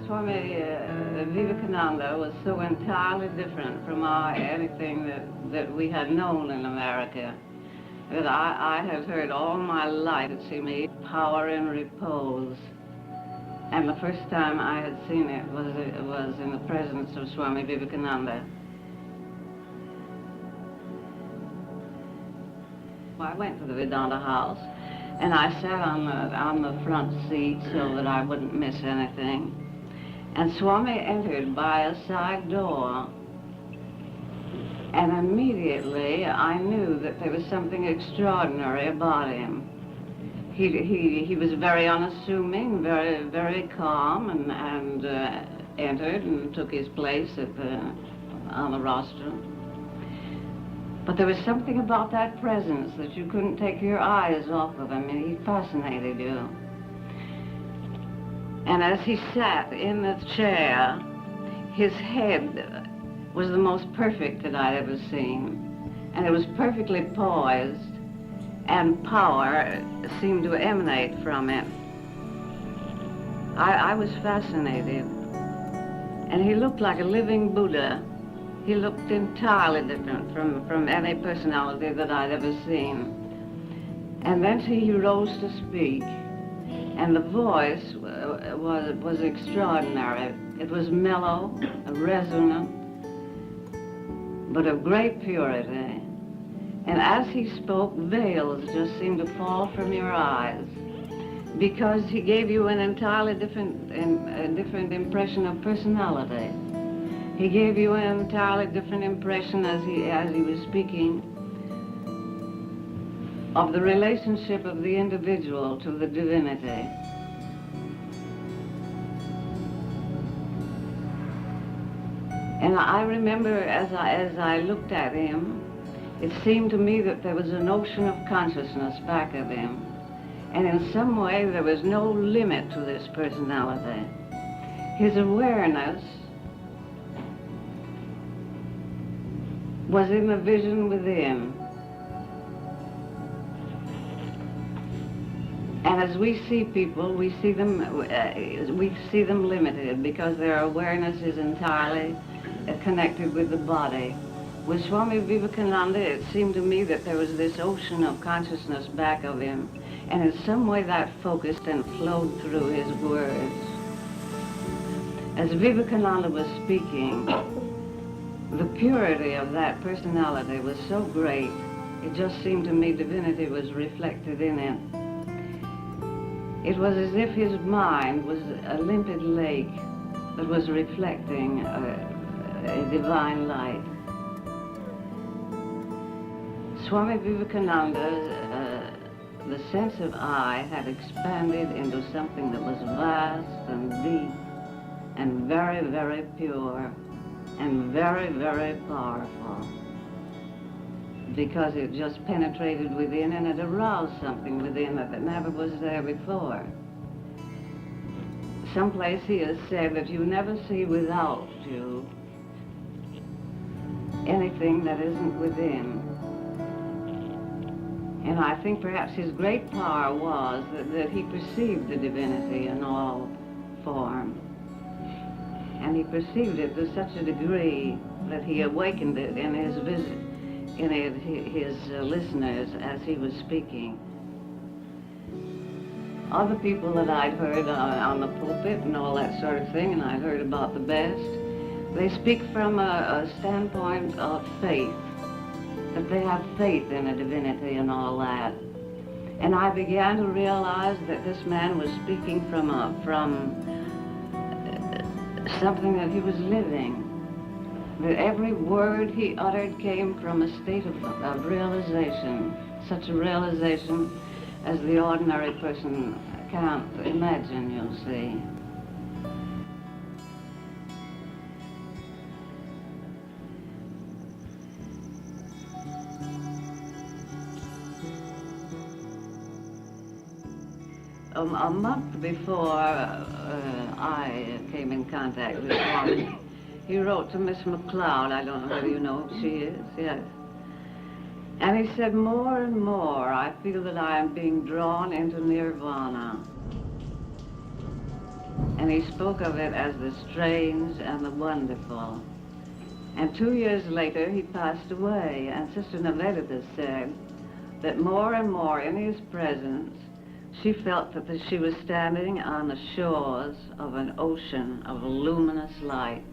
Swami Vivekananda was so entirely different from anything that we had known in America that I had heard all my life, it seemed to me, power and repose. And the first time I had seen it was in the presence of Swami Vivekananda. I went to the Vedanta house, and I sat on the front seat so that I wouldn't miss anything. And Swami entered by a side door, and immediately I knew that there was something extraordinary about him. He was very unassuming, very calm, and entered and took his place on the rostrum. But there was something about that presence that you couldn't take your eyes off of him, and he fascinated you. And as he sat in the chair, his head was the most perfect that I'd ever seen. And it was perfectly poised, and power seemed to emanate from it. I was fascinated. And he looked like a living Buddha. He looked entirely different from any personality that I'd ever seen. And then he rose to speak, and the voice was extraordinary. It was mellow, resonant, but of great purity. And as he spoke, veils just seemed to fall from your eyes, because he gave you an entirely different impression of personality. He gave you an entirely different impression as he was speaking of the relationship of the individual to the divinity. And I remember as I looked at him, it seemed to me that there was an ocean of consciousness back of him. And in some way there was no limit to this personality. His awareness was in the vision within. And as we see people, we see them limited because their awareness is entirely connected with the body. With Swami Vivekananda, it seemed to me that there was this ocean of consciousness back of him, and in some way that focused and flowed through his words. As Vivekananda was speaking, the purity of that personality was so great, it just seemed to me divinity was reflected in it. It was as if his mind was a limpid lake that was reflecting a divine light. Swami Vivekananda, the sense of I had expanded into something that was vast and deep and very, very pure and very, very powerful, because it just penetrated within and it aroused something within that never was there before. Someplace he has said that you never see without you anything that isn't within. And I think perhaps his great power was that he perceived the divinity in all form. And he perceived it to such a degree that he awakened it in his listeners as he was speaking. Other people that I'd heard on the pulpit and all that sort of thing, and I'd heard about the best, they speak from a standpoint of faith, that they have faith in a divinity and all that. And I began to realize that this man was speaking from something that he was living, that every word he uttered came from a state of realization, such a realization as the ordinary person can't imagine, you'll see. A month before I came in contact with Swami, he wrote to Miss McLeod. I don't know whether you know who she is. Yes. And he said, more and more, I feel that I am being drawn into nirvana. And and he spoke of it as the strange and the wonderful. And 2 years later, he passed away, and Sister Nevada said that more and more in his presence, she felt that she was standing on the shores of an ocean of luminous light.